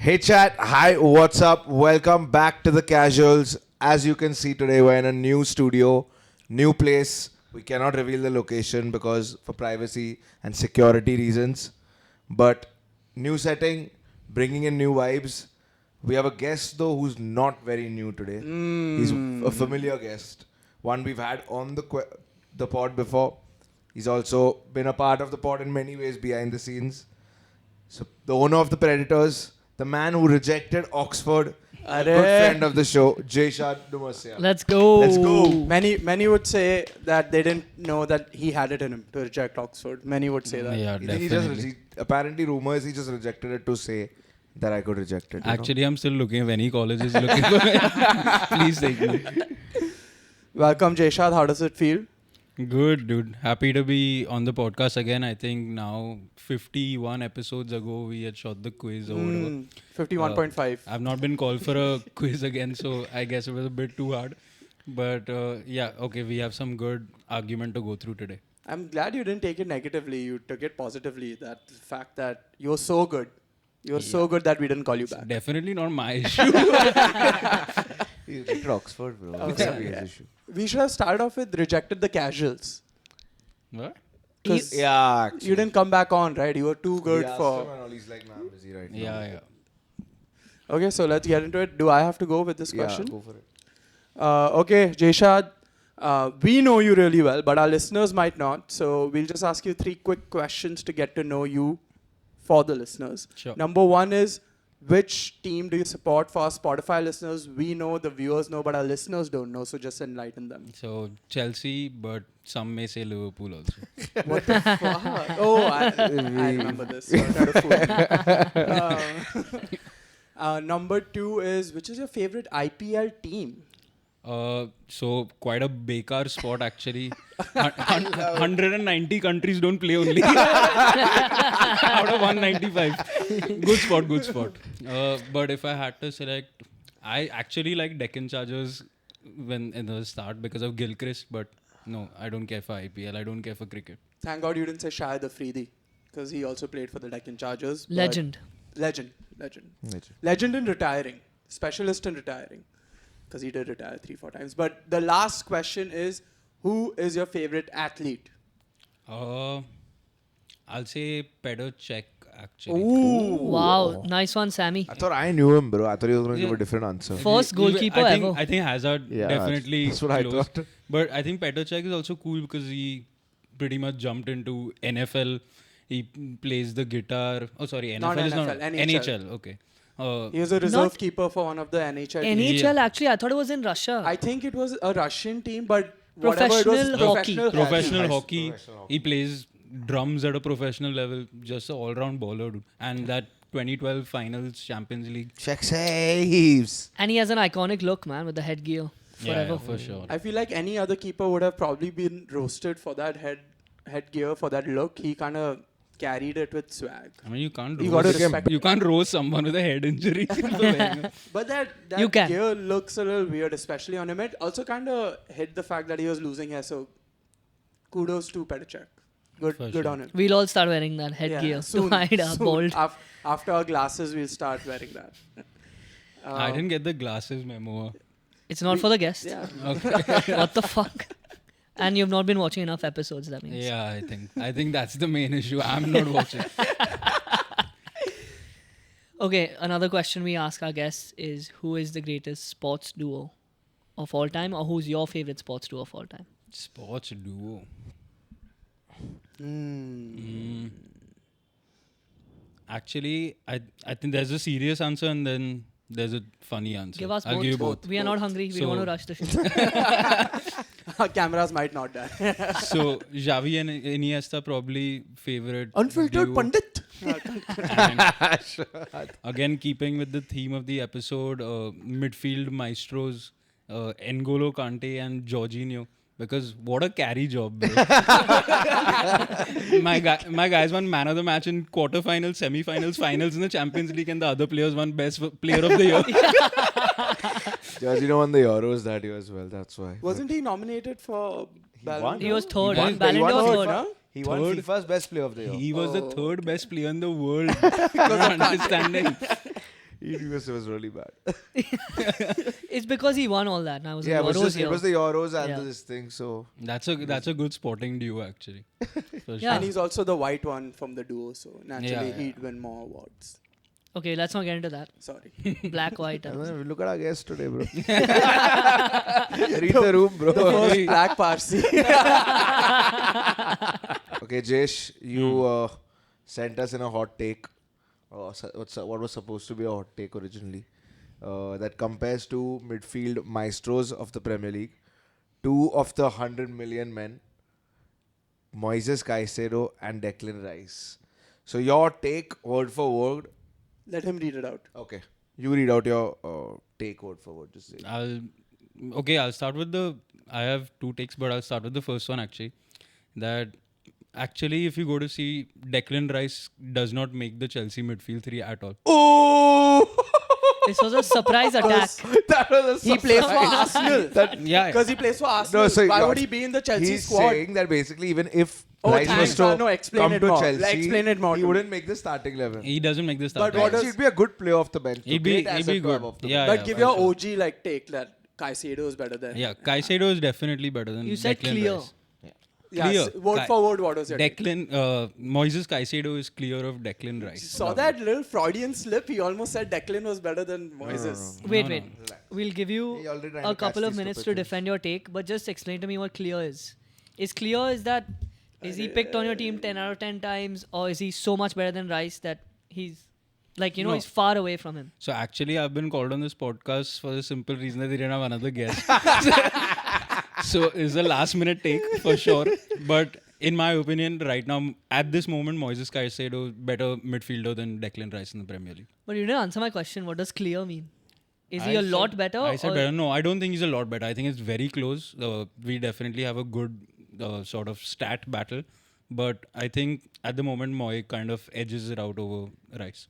Hey chat, hi, what's up? Welcome back to the Casuals. As you can see today, we're in a new studio, new place. We cannot reveal the location because for privacy and security reasons. But new setting, bringing in new vibes. We have a guest though who's not very new today. He's a familiar guest, one we've had on the pod before. He's also been a part of the pod in many ways behind the scenes. So the owner of the Predators, the man who rejected Oxford, a good friend of the show, Jeshad Dumasia. Let's go. Let's go. Many would say that they didn't know that he had it in him to reject Oxford. Many would say that. Yeah, You think definitely. apparently rumors he just rejected it to say that I could reject it. Actually, I'm still looking if any college is looking for me. Please take me. Welcome, Jeshad. How does it feel? Good, dude. Happy to be on the podcast again. I think now 51 episodes ago we had shot the quiz or whatever. 51.5. I've not been called for a quiz again, so I guess it was a bit too hard. But yeah, okay, we have some good argument to go through today. I'm glad you didn't take it negatively. You took it positively. That the fact that you're so good. You're so good that we didn't call you back. Definitely not my issue. He rejected Oxford, bro. Oh, That's yeah. his issue. We should have started off with rejected the casuals. What? 'Cause Yeah, actually. you didn't come back on, right? You were too good He asked for... him and all, he's like, nah, I'm busy right now. Yeah. Okay, so let's get into it. Do I have to go with this question? Yeah, go for it. Okay, Jeshad, we know you really well, but our listeners might not. So we'll just ask you 3 quick questions to get to know you for the listeners. Sure. Number 1 is, which team do you support? For our Spotify listeners, we know, the viewers know, but our listeners don't know. So just enlighten them. So Chelsea, but some may say Liverpool also. What the fuck? Oh, I remember this. You're trying to fool me. Number 2 is, which is your favorite IPL team? So quite a bekar spot actually. 190 countries don't play only out of 195. Good spot. But if I had to select, I actually like Deccan Chargers when in the start because of Gilchrist. But no, I don't care for IPL. I don't care for cricket. Thank God you didn't say Shahid Afridi, because he also played for the Deccan Chargers. but- Legend. Legend in retiring. Specialist in retiring. Because he did retire 3-4 times. But the last question is, who is your favorite athlete? I'll say Pedro Cech actually. Ooh. Wow. Nice one, Sammy. I thought I knew him, bro. I thought he was going to give Yeah. a different answer. First goalkeeper I think, ever. I think Hazard Yeah, definitely that's what I close. thought. But I think Petr Cech is also cool because he pretty much jumped into NFL. He plays the guitar. Oh, sorry, NFL Not is not NFL, NHL. Okay. He was a reserve Not- keeper for one of the NHL teams. NHL, actually, I thought it was in Russia. I think it was a Russian team, but whatever it was, Professional hockey. Professional Nice. hockey. Professional hockey. He plays drums at a professional level. Just an all-round baller, dude. And that 2012 Finals Champions League. Check saves. And he has an iconic look, man, with the headgear. Forever. Yeah, for sure. I feel like any other keeper would have probably been roasted for that headgear, for that look. He kind of carried it with swag. I mean, you can't You gotta roast, respect- you can't roast someone with a head injury. But that You can. gear looks a little weird, especially on him. It also kind of hid the fact that he was losing hair. So kudos to Petr Cech. For Good sure. on him. We'll all start wearing that headgear to hide our soon. bald. After our glasses, we'll start wearing that. I didn't get the glasses memo. It's not for the guest. Yeah. Okay. What the fuck? And you've not been watching enough episodes, that means. Yeah, I think that's the main issue. I'm not watching. Okay, another question we ask our guests is, who is the greatest sports duo of all time, or who's your favorite sports duo of all time? Sports duo. Actually, I think there's a serious answer and then there's a funny answer. Give us I'll both. give you both. We are not hungry. We don't want to So- rush the show. Our cameras might not die. So Xavi and Iniesta probably favorite. Unfiltered duo. Pandit. And again, keeping with the theme of the episode, midfield maestros, N'Golo Kante and Jorginho. Because what a carry job, bro. my guys won man of the match in quarterfinals, semi-finals, finals in the Champions League, and the other players won best player of the year. Jorginho won the Euros that year as well. That's why. Wasn't he nominated for Ballon won? d'Or? He was third. He won- Ballon he won d'Or third, third. Huh? He won Third. FIFA's best player of the year. He was the third best player in the world. Not understanding. USA was really bad. It's because he won all that. Now it was Yeah, the Euros it was the Euros and Yeah. this thing. So That's a good sporting duo actually. For Yeah. And he's also the white one from the duo, so naturally Yeah. he'd win more awards. Okay, let's not get into that. Sorry. Black, white. look at our guest today, bro. Read the room, bro. The first black Parsi. Okay, Jesh, you sent us in a hot take. What was supposed to be a hot take originally? That compares two midfield maestros of the Premier League, two of the 100 million men, Moises Caicedo and Declan Rice. So your take, word for word. Let him read it out. Okay, you read out your take word for word. Just say. I'll start with I have two takes, but I'll start with the first one actually. That actually, if you go to see, Declan Rice does not make the Chelsea midfield three at all. Oh! This was a surprise attack. That was a He plays for surprise. Arsenal. Yeah. Because he plays for Arsenal. No, so Why would he be in the Chelsea he's squad? saying that basically even if Oh, Rice thanks, was to no, explain come it to more. Chelsea, Like, explain it more he to wouldn't make the starting 11. He doesn't make the start. what does- He'd be a good player off the bench. He'd Great be asset to good. have off the Yeah, But yeah, give for your sure. OG like take that Caicedo is better than. Yeah, Caicedo is definitely better than You said Declan clear. Rice. Yeah, Clear. word for word, what was your take? Declan, Moises Caicedo is clear of Declan Rice. Saw that little Freudian slip? He almost said Declan was better than Moises. Wait. We'll give He you already trying a to couple catch of these minutes to stupid defend your take, but just explain to me what clear is. Is clear is that is he picked on your team 10 out of 10 times, or is he so much better than Rice that he's like, No. he's far away from him? So actually, I've been called on this podcast for the simple reason that they didn't have another guest. So it's a last minute take for sure. But in my opinion, right now, at this moment, Moises Caicedo better midfielder than Declan Rice in the Premier League. But you didn't answer my question. What does clear mean? Is he I a said- lot better? I said or- better. No, I don't think he's a lot better. I think it's very close. We definitely have a good sort of stat battle. But I think at the moment, Moy kind of edges it out over Rice.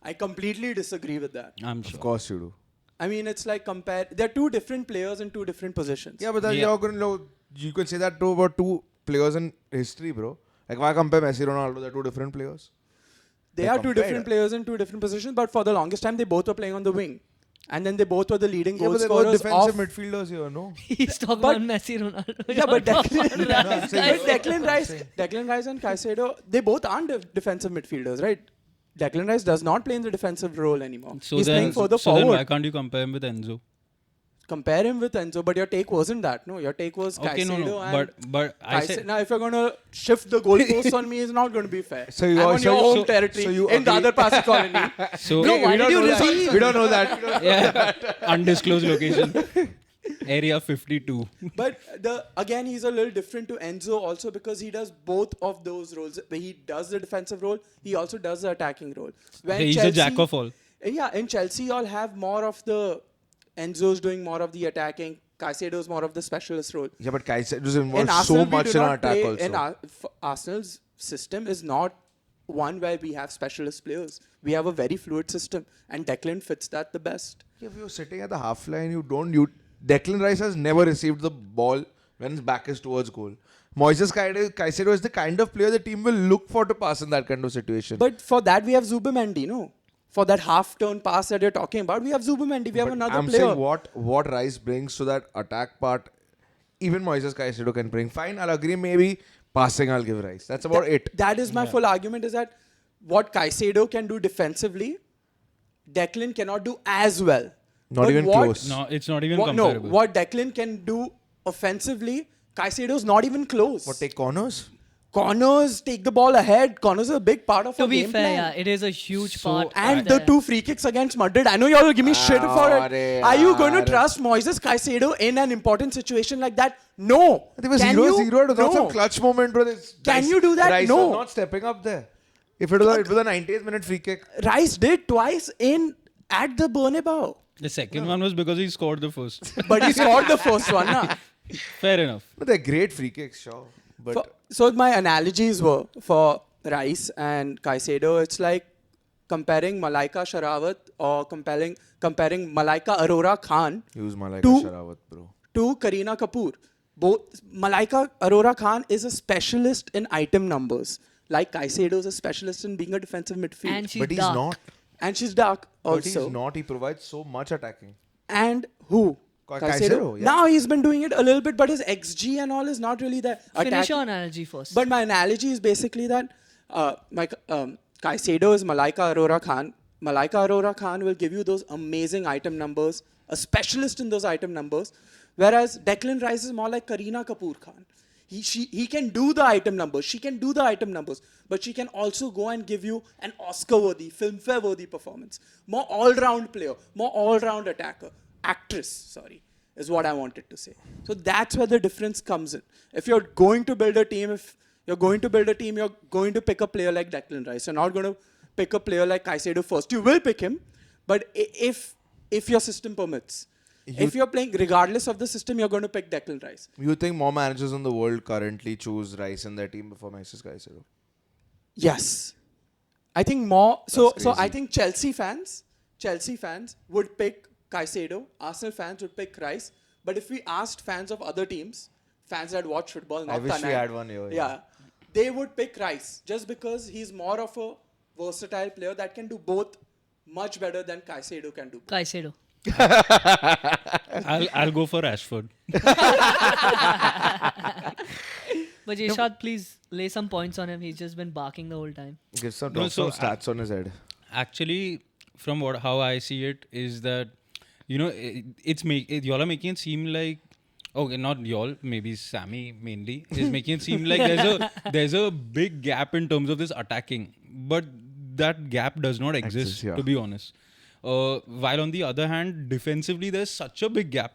I completely disagree with that. I'm sure. Of course you do. I mean, it's like they're two different players in two different positions. Yeah, but then Yeah. you're going to know, you can say that too about two players in history, bro. Like why compare Messi Ronaldo? They're two different players. They They're are two compared. different players in two different positions, but for the longest time, they both were playing on the wing. And then they both were the leading Yeah, goal but they're both scorers defensive of... midfielders here, no? He's talking But- about Messi, Ronaldo. Yeah, but You're talking Declan, about I'm Rice. saying- but Declan Rice and Caicedo, they both aren't defensive midfielders, right? Declan Rice does not play in the defensive role anymore. So He's playing further then forward. why can't you compare him with Enzo? Compare him with Enzo, but your take wasn't that. No, your take was Okay, Caicedo no. and But I Caicedo. said Now, if you're going to shift the goalposts on me, it's not going to be fair. So you I'm are- on so your you- home so- territory so you in the agree- other Parsi colony. so. No, why we did don't you know that. reveal? We don't know that. Yeah, undisclosed location. Area 52. But again, he's a little different to Enzo also because he does both of those roles. He does the defensive role. He also does the attacking role. When He's a jack of all. Yeah, in Chelsea, y'all have more of the Enzo's doing more of the attacking. Caicedo's more of the specialist role. Yeah, but Caicedo's In involved so Arsenal, we much do in not our attack play. also. In Arsenal's system is not one where we have specialist players. We have a very fluid system, and Declan fits that the best. If you're sitting at the half line, Declan Rice has never received the ball when his back is towards goal. Moises Caicedo is the kind of player the team will look for to pass in that kind of situation. But for that, we have Zubimendi, no? For that half-turn pass that you're talking about, we have Zubimendi. We have But another I'm player. saying what Rice brings to that attack part, even Moises Caicedo can bring. Fine, I'll agree. Maybe passing, I'll give Rice. That's about it. That is my full argument, is that what Caicedo can do defensively, Declan cannot do as well. Not But even what- close. No, it's not even No, comparable. what Declan can do offensively, Caicedo's not even close. What, take corners? Corners, take the ball ahead. Corners are a big part of To our be game fair, plan. yeah, it is a huge So- part. And of the two free kicks against Madrid. I know y'all will give me shit for it. Are you going to trust Moises Caicedo in an important situation like that? No. There was Can 0-0. you? It was not No. some clutch moment, bro. Can you do that? Rice No. was not stepping up there. If it was a 90th minute free kick. Rice did twice at the Bernabeu. The second one was because he scored the first. But he scored the first one. Nah. Fair enough. But they're great free kicks, sure. But So my analogies were for Rice and Caicedo, it's like comparing Malaika Sharawat or comparing Malaika Arora Khan use Malaika Two- Sharawat, bro. to Kareena Kapoor. Both Malaika Arora Khan is a specialist in item numbers, like Caicedo is a specialist in being a defensive midfield. And she's But he's dark. not. And she's dark But he's also. not. He provides so much attacking. And who? Caicedo, yeah. Now he's been doing it a little bit, but his XG and all is not really that. Finish your analogy first. But my analogy is basically that Caicedo is Malaika Arora Khan. Malaika Arora Khan will give you those amazing item numbers, a specialist in those item numbers, whereas Declan Rice is more like Kareena Kapoor Khan. He can do the item numbers, she can do the item numbers, but she can also go and give you an Oscar-worthy, Filmfare-worthy performance. More all-round player, more all-round actress, is what I wanted to say. So that's where the difference comes in. If you're going to build a team, you're going to pick a player like Declan Rice. You're not going to pick a player like Caicedo first. You will pick him, but if your system permits. If you're playing, regardless of the system, you're going to pick Declan Rice. You think more managers in the world currently choose Rice in their team before Mrs. Caicedo? Yes. I think more. So That's I crazy. think Chelsea fans would pick Caicedo. Arsenal fans would pick Rice. But if we asked fans of other teams, fans that watch football, not I wish we Tanai, had one here. yeah, they would pick Rice just because he's more of a versatile player that can do both much better than Caicedo can do. Caicedo. I'll go for Rashford. But Jeshad, please lay some points on him. He's just been barking the whole time. Give some, No, drop some so stats on his head. Actually, from how I see it is that, y'all are making it seem like, okay, not y'all, maybe Sammy mainly, is making it seem like there's a big gap in terms of this attacking, but that gap does not exist, Yeah. to be honest. While on the other hand, defensively, there's such a big gap.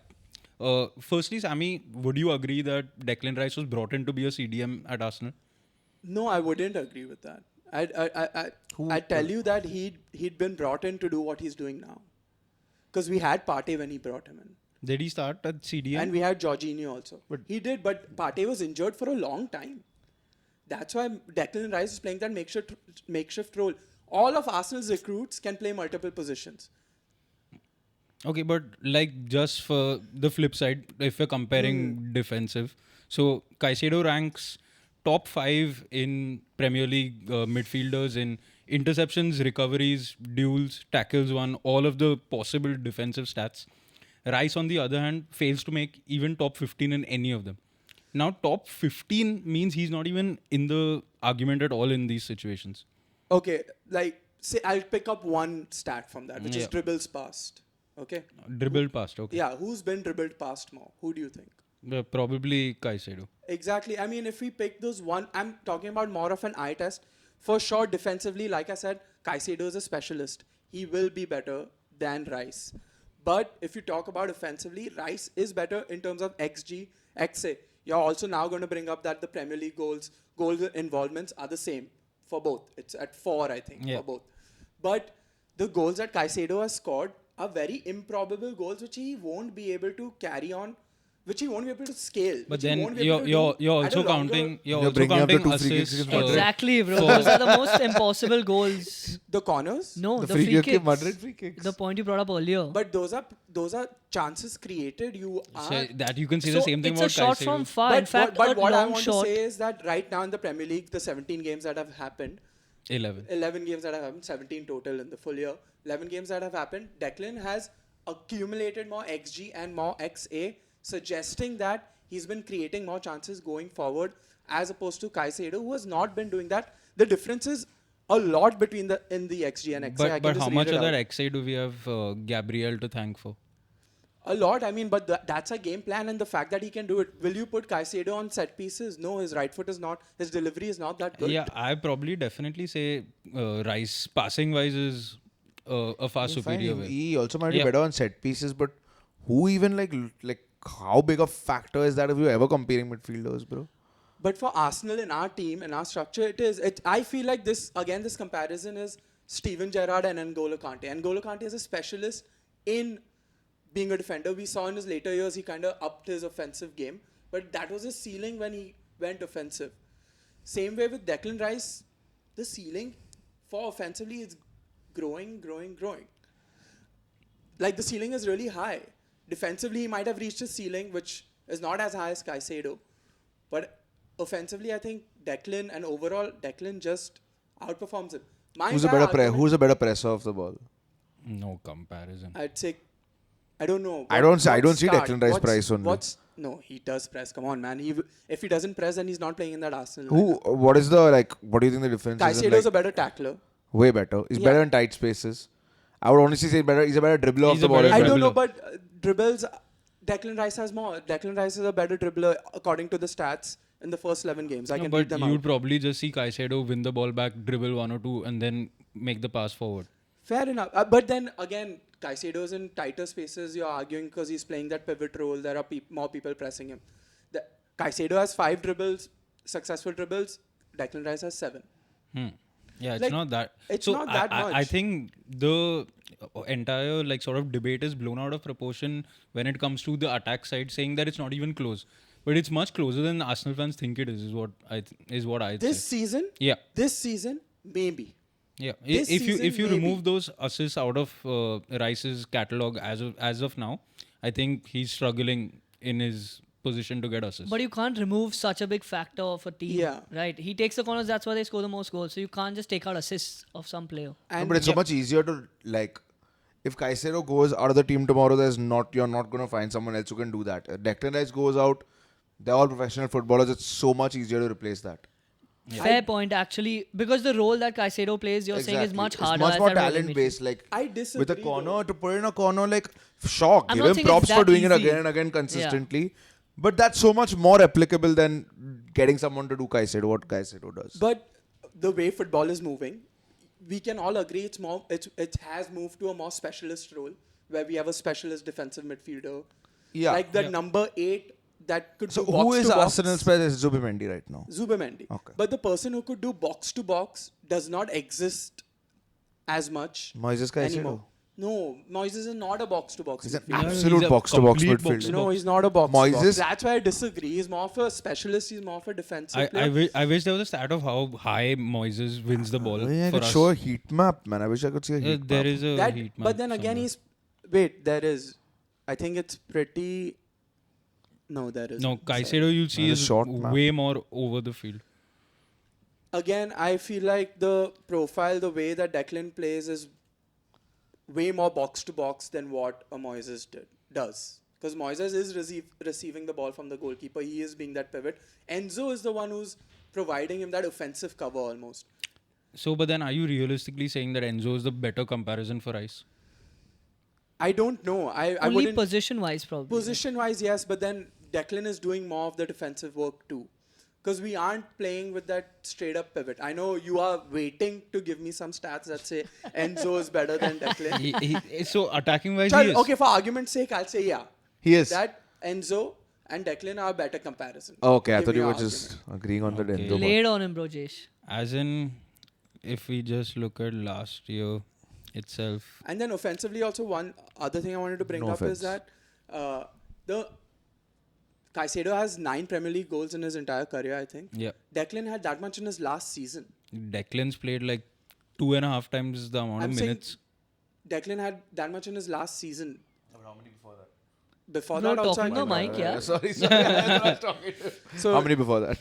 Firstly, Sammy, would you agree that Declan Rice was brought in to be a CDM at Arsenal? No, I wouldn't agree with that. I tell you that he'd been brought in to do what he's doing now. Because we had Partey when he brought him in. Did he start at CDM? And we had Jorginho also. He did, but Partey was injured for a long time. That's why Declan Rice is playing that makeshift role. All of Arsenal's recruits can play multiple positions. Okay, but like just for the flip side, if we're comparing defensive, so Caicedo ranks top 5 in Premier League midfielders in interceptions, recoveries, duels, tackles won, all of the possible defensive stats. Rice, on the other hand, fails to make even top 15 in any of them. Now, top 15 means he's not even in the argument at all in these situations. Okay, say I'll pick up one stat from that, which is dribbles past. Okay? Dribbled past, okay. Yeah, who's been dribbled past more? Who do you think? Probably Caicedo. Exactly. I mean, if we pick those I'm talking about more of an eye test. For sure, defensively, like I said, Caicedo is a specialist. He will be better than Rice. But if you talk about offensively, Rice is better in terms of XG, XA. You're also now going to bring up that the Premier League goal involvements are the same for both. It's at 4, I think, for both. But the goals that Caicedo has scored are very improbable goals which he won't be able to carry on, which he won't be able to scale. But then you're also counting bringing up the 2 free kicks assists. against Madrid. Exactly, bro. Those are the most impossible goals. The corners? No, The the free free kick, kicks. Madrid free kicks. The point you brought up earlier. But those are chances created. You are. So that you can say the same thing it's about a shot Caicedo. from far. In fact, but a what I long want shot. to say is that right now in the Premier League, the 17 games that have happened, 11 games that have happened, 17 total in the full year, 11 games that have happened, Declan has accumulated more XG and more XA, suggesting that he's been creating more chances going forward as opposed to Caicedo, who has not been doing that. The difference is a lot between the XG and XA. But how much of that XA do we have Gabriel to thank for? A lot. I mean, but that's a game plan, and the fact that he can do it. Will you put Caicedo on set pieces? No, his right foot is not. His delivery is not that good. Yeah, I probably definitely say Rice passing wise is a far superior way. He also might be better on set pieces, but who even like how big a factor is that if you're ever comparing midfielders, bro? But for Arsenal in our team, in our structure, it is. I feel like this comparison is Steven Gerrard and N'Golo Kante. N'Golo Kante is a specialist in being a defender. We saw in his later years he kind of upped his offensive game, but that was his ceiling when he went offensive. Same way with Declan Rice, the ceiling for offensively is growing. Like the ceiling is really high. Defensively, he might have reached his ceiling, which is not as high as Caicedo, but offensively, I think Declan just outperforms him. Who's a better presser of the ball? No comparison. I'd say, I don't know. I don't see Declan Rice price only. No, he does press. Come on, man. If he doesn't press, then he's not playing in that Arsenal. What do you think the difference is? Caicedo's a better tackler. Way better. He's better in tight spaces. I would honestly say he's a better dribbler of the ball. I don't know, but dribbles, Declan Rice has more. Declan Rice is a better dribbler according to the stats in the first 11 games. I can read them out. You'd probably just see Caicedo win the ball back, dribble 1 or 2, and then make the pass forward. Fair enough. But then again, Caicedo's in tighter spaces. You're arguing because he's playing that pivot role. There are more people pressing him. Caicedo has 5 dribbles, successful dribbles. Declan Rice has 7. Yeah, it's not that. It's not that much. I think the entire sort of debate is blown out of proportion when it comes to the attack side, saying that it's not even close. But it's much closer than Arsenal fans think it is what I'd say. Season? Yeah. This season, maybe. Yeah. This If you season, remove those assists out of Rice's catalogue as of now, I think he's struggling in his position to get assists. But you can't remove such a big factor of a team. Yeah. Right? He takes the corners, that's why they score the most goals. So you can't just take out assists of some player. And but it's so much easier to if Caicedo goes out of the team tomorrow, you're not going to find someone else who can do that. Declan Rice goes out, they're all professional footballers. It's so much easier to replace that. Yeah. Fair point, actually, because the role that Caicedo plays, you're saying is much harder. It's much more talent based. I disagree. With a corner, to put in a corner, shock. I'm Give not him saying props it's for that doing it easy. again and again consistently. But that's so much more applicable than getting someone to do what Caicedo does. But the way football is moving, we can all agree it has moved to a more specialist role where we have a specialist defensive midfielder. Yeah. Like the number 8 that could So do box who is to box. Arsenal's player? Is Zubimendi right now? Zubimendi. Okay. But the person who could do box to box does not exist as much Moises Caicedo. anymore. No, Moises is not a box to box. He's an midfielder. absolute he's a box-to-box complete midfielder. box-to-box. No, he's not a box. Moises- That's why I disagree. He's more of a specialist. He's more of a defensive player. I wish there was a stat of how high Moises wins the ball. I for could us. show a heat map, man. I wish I could see a heat map. There is a heat map But then again, somewhere. there is. I think it's pretty. No, there is. No, Caicedo you'll see There's a is short map. way more over the field. Again, I feel like the profile, the way that Declan plays is way more box to box than what a Moises does. Because Moises is receiving the ball from the goalkeeper. He is being that pivot. Enzo is the one who's providing him that offensive cover almost. So, but then are you realistically saying that Enzo is the better comparison for Rice? I don't know. I Only wouldn't. position-wise, probably. Position-wise, yes, but then Declan is doing more of the defensive work too. Because we aren't playing with that straight-up pivot. I know you are waiting to give me some stats that say Enzo is better than Declan. So, attacking wise, Chal, he is. okay, for argument's sake, I'll say yeah. He is. That Enzo and Declan are a better comparison. Okay, I Give thought me you were an just argument. agreeing on the Okay. Enzo part. Laid on him, bro, Jesh. As in, if we just look at last year itself. And then offensively, also one other thing I wanted to bring No up is offense. that the Caicedo has 9 Premier League goals in his entire career, I think. Yeah. Declan had that much in his last season. Declan's played like 2.5 times the amount I'm of saying minutes. Declan had that much in his last season. How many before that? Before No, that, also, I talking to can- Mike, yeah. Sorry. I was talking to. So How many before that?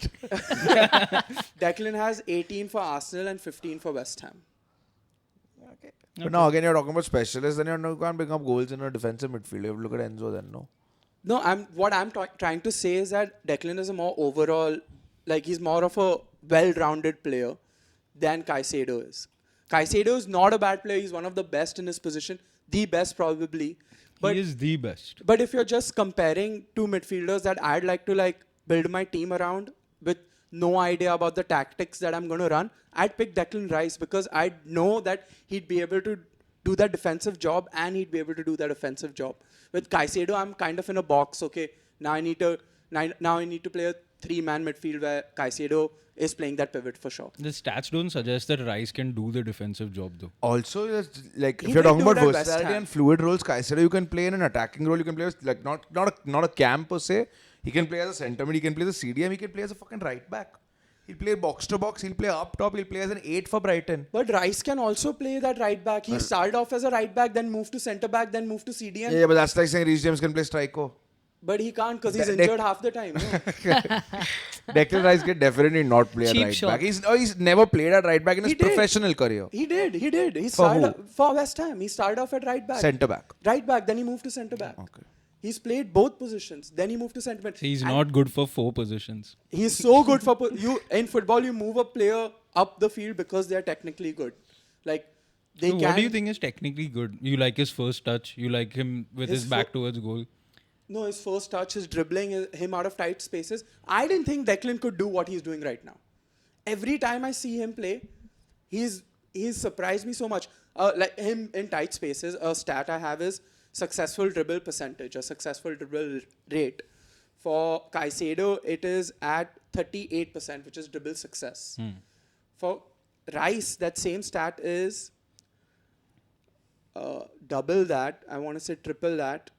Declan has 18 for Arsenal and 15 for West Ham. But now again, you're talking about specialists. Then you can't bring up goals in a defensive midfield. You have to look at Enzo then, no? No, what I'm trying to say is that Declan is a more overall, like he's more of a well-rounded player than Caicedo is. Caicedo is not a bad player. He's one of the best in his position, the best probably. But He is the best. But if you're just comparing two midfielders that I'd like to build my team around with no idea about the tactics that I'm going to run, I'd pick Declan Rice because I know that he'd be able to do that defensive job and he'd be able to do that offensive job. With Caicedo, I'm kind of in a box. Okay, now I need to play a 3-man midfield where Caicedo is playing that pivot for sure. The stats don't suggest that Rice can do the defensive job though. Also, if He you're did talking do about it at West versatility Ham. and fluid roles, Caicedo you can play in an attacking role. You can play as, not a cam per se. He can play as a centre mid. He can play the CDM. He can play as a fucking right back. He'll play box to box. He'll play up top. He'll play as an 8 for Brighton. But Rice can also play that right back. He started off as a right back, then moved to centre back, then moved to CDM. Yeah, but that's like saying Reece James can play striker. But he can't because he's That- injured half the time. No? Declan Rice can definitely not play at Cheap right shot. back. He's never played at right back in his He did. professional career. He did. He For started who? for West Ham. He started off at right back. Centre back. Right back. Then he moved to centre back. Okay. He's played both positions. Then he moved to centre back. He's And not good for 4 positions. He's so good for you in football. You move a player up the field because they are technically good. Like they So can. what do you think is technically good? You like his first touch? You like him with His his back towards goal? No, his first touch, his dribbling him out of tight spaces. I didn't think Declan could do what he's doing right now. Every time I see him play, he's surprised me so much. Like him in tight spaces, a stat I have is successful dribble percentage, a successful dribble rate. For Caicedo, it is at 38%, which is dribble success. For Rice, that same stat is double that. I want to say triple that.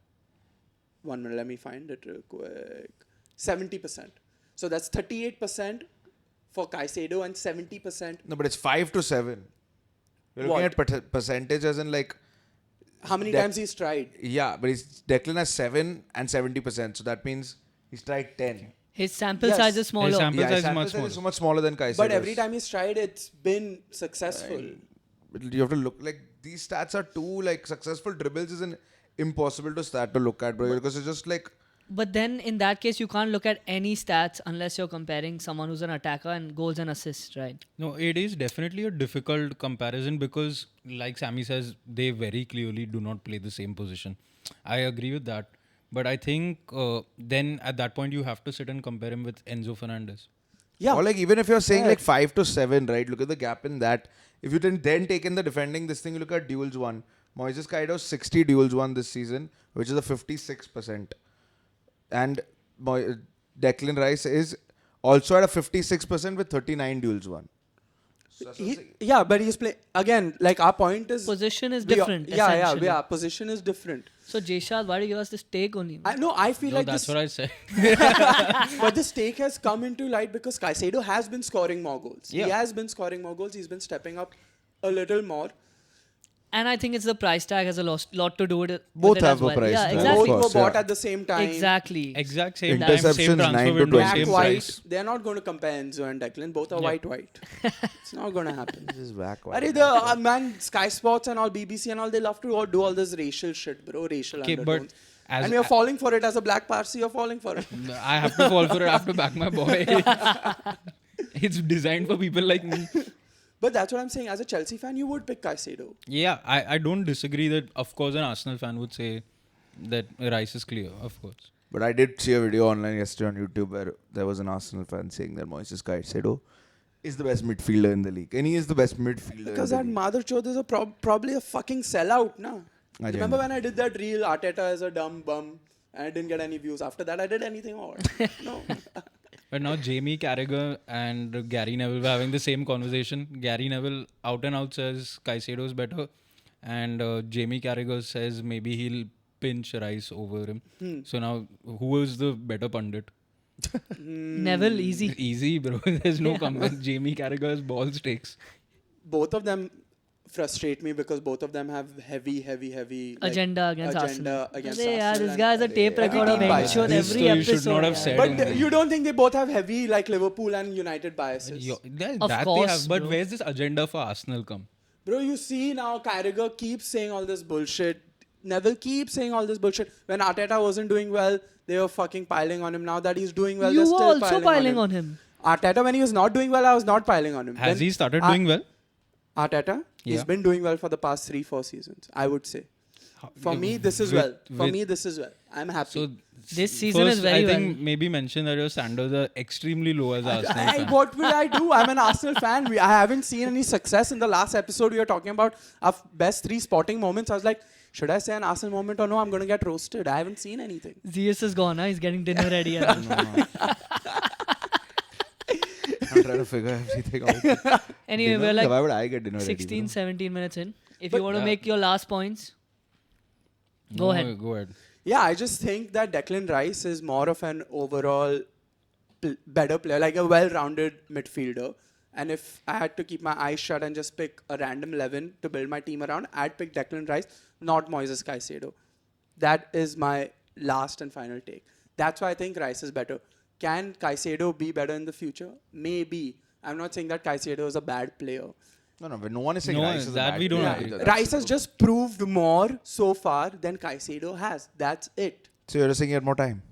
1 minute, let me find it real quick. 70%. So that's 38% for Caicedo and 70%. No, but it's 5 to 7. You're looking What? at percentage as in like, How many Dec- times he's tried? yeah, but Declan has 7 and 70%. So that means he's tried 10. His sample Yes. size is smaller. sample Yeah, size his is sample much size is so smaller. much smaller than Caicedo's. But every time he's tried, it's been successful. But you have to look like these stats are too like successful dribbles is an impossible to start to look at, bro. Because it's just like But then in that case, you can't look at any stats unless you're comparing someone who's an attacker and goals and assists, right? No, it is definitely a difficult comparison because, like Sammy says, they very clearly do not play the same position. I agree with that. But I think then at that point, you have to sit and compare him with Enzo Fernandez. Yeah. or like even if you're saying Yeah. like 5 to 7, right? Look at the gap in that. If you then take in the defending this thing, you look at duels won. Moises Caicedo 60 duels won this season, which is a 56%. And Declan Rice is also at a 56% with 39 duels won. So that's what I'm saying. Yeah, but he's playing again. Like our point is Position is we are- different. Yeah, essentially. yeah. Position is different. So Jeshad, why do you give us this take on him? I feel No, like that's this, what I said. but this take has come into light because Caicedo has been scoring more goals. Yeah. He has been scoring more goals. He's been stepping up a little more. And I think it's the price tag has a lot to do with it. Both with it have as a well. price Yeah, tag. exactly. Both were course, bought yeah. at the same time. Exactly. Exact same time, Interceptions, same 9 transfer to window, 20. Black, same white. price. They're not going to compare Enzo and Declan. Both are Yeah. white. It's not going to happen. This is whack. Arey, the man, Sky Sports and all, BBC and all, they love to do all this racial shit, bro. Racial Okay, but undertones. as And you're falling for it as a black Parsi. You're falling for it. I have to fall for it. I have to back my boy. It's designed for people like me. But that's what I'm saying. As a Chelsea fan, you would pick Caicedo. Yeah, I don't disagree that, of course, an Arsenal fan would say that Rice is clear, of course. But I did see a video online yesterday on YouTube where there was an Arsenal fan saying that Moises Caicedo is the best midfielder in the league. And he is the best midfielder Because in that the league. mother chode is probably a fucking sellout, na? I Remember don't when I did that reel, Arteta is a dumb bum, and I didn't get any views. After that, I did anything more. No. But now Jamie Carragher and Gary Neville were having the same conversation. Gary Neville out and out says Caicedo is better. And Jamie Carragher says maybe he'll pinch Rice over him. So now, who is the better pundit? Neville, easy. Easy, bro. There's no comment. Jamie Carragher's ball stakes. Both of them frustrate me because both of them have heavy like, Agenda against agenda Arsenal. against Arey, yaar, Arsenal this and- guy has a tape Every record of team bias. Enzo This every you episode. should not have yaar. said. But only. you don't think they both have heavy like Liverpool and United biases? Of That course, they have. But bro. where's this agenda for Arsenal come? Bro, you see now Carragher keeps saying all this bullshit. Neville keeps saying all this bullshit. When Arteta wasn't doing well, they were fucking piling on him. Now that he's doing well, You they're were still also piling on him. Arteta, when he was not doing well, I was not piling on him. Has When he started Ar- doing well? Arteta, he's Yeah. been doing well for the past 3-4 seasons, I would say. For me, this is well. For me, this is well. I'm happy. So This season first, is very I think well. maybe mention that your standards are extremely low as an Arsenal fan. What will I do? I'm an Arsenal fan. I haven't seen any success. In the last episode, we were talking about our best 3 sporting moments. I was like, should I say an Arsenal moment or no? I'm going to get roasted. I haven't seen anything. ZS is gone, huh? He's getting dinner ready. I'm trying to figure everything out. Anyway, Dinner? we're like Why would I get dinner 16, ready? 17 minutes in. If But- you want to Yeah. make your last points, go No, ahead. Go ahead. Yeah, I just think that Declan Rice is more of an overall better player, like a well-rounded midfielder. And if I had to keep my eyes shut and just pick a random 11 to build my team around, I'd pick Declan Rice, not Moises Caicedo. That is my last and final take. That's why I think Rice is better. can Caicedo be better in the future? Maybe. I'm not saying that Caicedo is a bad player. No, no one is saying No, Rice is a that bad we don't player agree. either. Rice has just proved more so far than Caicedo has. That's it. So you're just saying he had more time.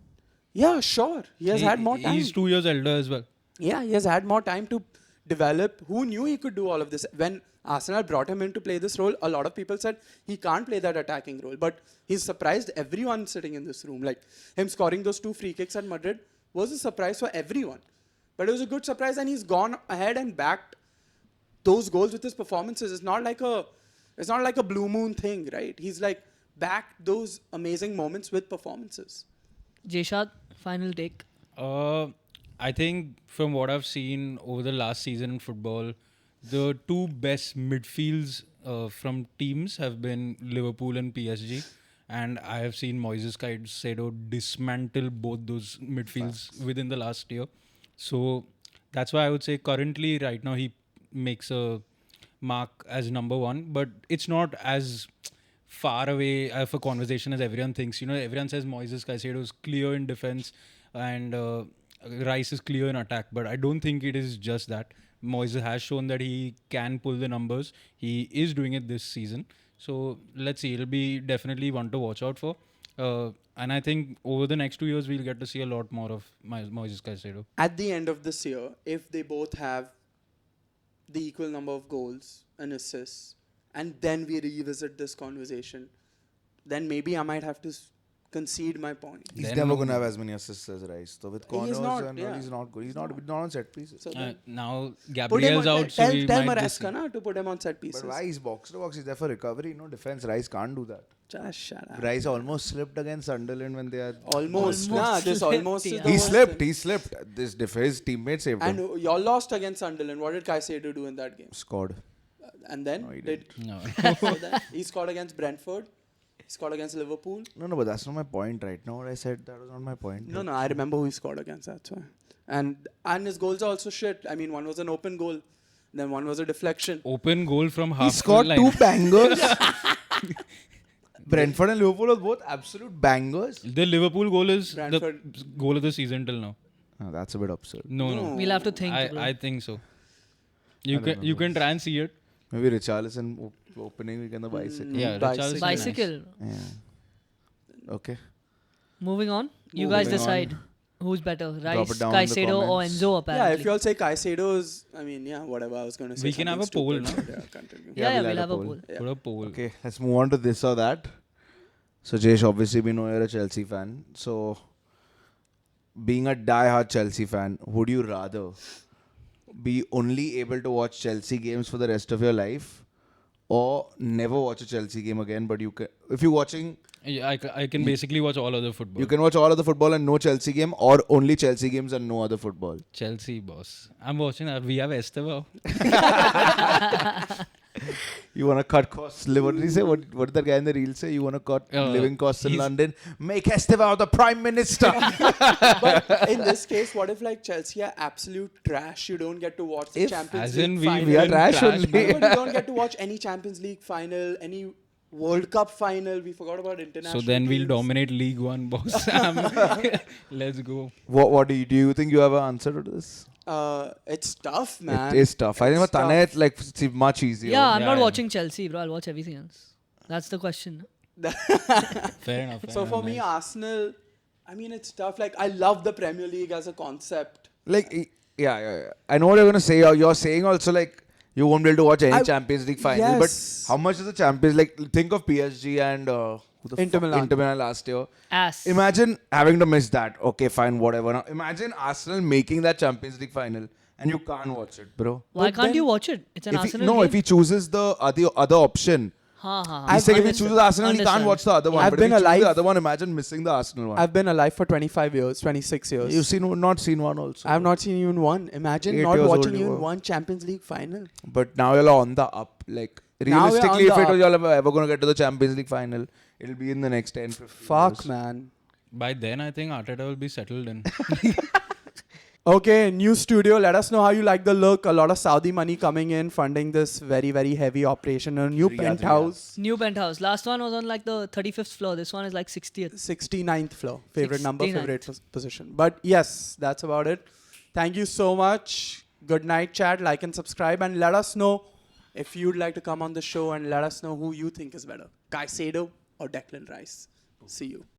Yeah, sure. He has had more time. He's 2 years elder as well. Yeah, he has had more time to develop. Who knew he could do all of this? When Arsenal brought him in to play this role, a lot of people said he can't play that attacking role. But he's surprised everyone sitting in this room. Like him scoring those 2 free kicks at Madrid was a surprise for everyone. But it was a good surprise, and he's gone ahead and backed those goals with his performances. It's not like a blue moon thing, right? He's like backed those amazing moments with performances. Jeshad, final take. I think from what I've seen over the last season in football, the 2 best midfields from teams have been Liverpool and PSG. And I have seen Moises Caicedo dismantle both those midfields within the last year. So that's why I would say currently, right now, he makes a mark as number 1. But it's not as far away of a conversation as everyone thinks. You know, everyone says Moises Caicedo is clear in defense and Rice is clear in attack. But I don't think it is just that. Moises has shown that he can pull the numbers. He is doing it this season. So let's see. It'll be definitely one to watch out for. And I think over the next 2 years, we'll get to see a lot more of Moises Caicedo. At the end of this year, if they both have the equal number of goals and assists, and then we revisit this conversation, then maybe I might have to concede my point. He's Then never no- going to have as many assists as Rice. So with corners not, and yeah. all, he's not good. He's not on set pieces. So then Now put him Gabriel's on, out, so we tell might just Maresca na, to put him on set pieces. But why he's box to box? He's there for recovery, no defense. Rice can't do that. Just shut up. Rice almost slipped against Sunderland when they are. Almost. Almost Nah, this slipped, almost is yeah. the He worst slipped. thing. He slipped. His teammate saved him. And y'all lost against Sunderland. What did Caicedo do in that game? Scored. And then No, he did No. so then he scored against Brentford. He scored against Liverpool. No, but that's not my point right now. What I said, that was not my point. No, I remember who he scored against. That's why. And his goals are also shit. I mean, one was an open goal, then one was a deflection. Open goal from half He scored line. 2 bangers. Brentford and Liverpool were both absolute bangers. The Liverpool goal is Brentford. the goal of the season till now. Oh, that's a bit absurd. No. We'll have to think. bro. I think so. don't You know. can try and see it. Maybe Richarlison opening weekend the bicycle. Yeah, Bicycle. Richarlison. Bicycle. Yeah. Okay. Moving on. You Moving guys on. decide who's better, Rice, it down in the Caicedo, or comments. Enzo. Yeah, Apparently. if you all say Caicedo is, I mean, yeah, whatever I was going to say. We can have a something poll, stupid, no? but Yeah, continue. Yeah, we'll we'll add have a a poll. poll. Yeah. Put a poll. Okay, let's move on to this or that. So, Jesh, obviously, we know you're a Chelsea fan. So, being a die-hard Chelsea fan, would you rather be only able to watch Chelsea games for the rest of your life, or never watch a Chelsea game again? But you can, if you're watching, Yeah, I can basically watch all other football. you can watch all of the football and no Chelsea game, or only Chelsea games and no other football. Chelsea, boss. I'm watching that. We have Estevao. You want to cut costs? What did he say? What did that guy in the reel say? You want to cut living costs in he's- London? Make Estevao the Prime Minister. But in this case, what if like Chelsea are absolute trash? You don't get to watch the If- Champions As League in, final. we are in trash only. No, but you don't get to watch any Champions League final, any World Cup final. We forgot about international. So then we'll teams. dominate League One, boss. Let's go. What do you think you have an answer to this? It's tough, man. It is tough. I think for It's tough. Tane, it's like it's much easier. Yeah, I'm Yeah, not yeah. watching Chelsea, bro. I'll watch everything else. That's the question. Fair enough. So for me, Arsenal, I mean, it's tough. Like, I love the Premier League as a concept. Like, yeah. I know what you're gonna say. You're saying also like you won't be able to watch any Champions League final. yes. But how much is the Champions? Like, think of PSG and who the Inter fuck- Milan. Inter Milan last year. Ass. Imagine having to miss that. Okay, fine, whatever. Now imagine Arsenal making that Champions League final and you can't watch it, bro. Why But can't then- you watch it? It's an If he, Arsenal no, game. if he chooses the other option, he's saying if he chooses Arsenal, he can't Understand. watch the other one. I've But been if he chooses alive- the other one, imagine missing the Arsenal one. I've been alive for 25 years, 26 years. You've not seen one also. I've not seen even one. Imagine 8 not years watching old you even were. one Champions League final. But now you're on the up. Like Now we're realistically, on if the it was ever going to get to the Champions League final, it'll be in the next 10, 15 Fuck, years. man. By then, I think Arteta will be settled in. Okay, new studio. Let us know how you like the look. A lot of Saudi money coming in, funding this very, very heavy operation. A new Riyadh, penthouse. New penthouse. Last one was on like the 35th floor. This one is like 60th. 69th floor. Favorite number, 69th. favorite position. But yes, that's about it. Thank you so much. Good night, chat. Like and subscribe. And let us know if you'd like to come on the show and let us know who you think is better, Caicedo or Declan Rice. See you.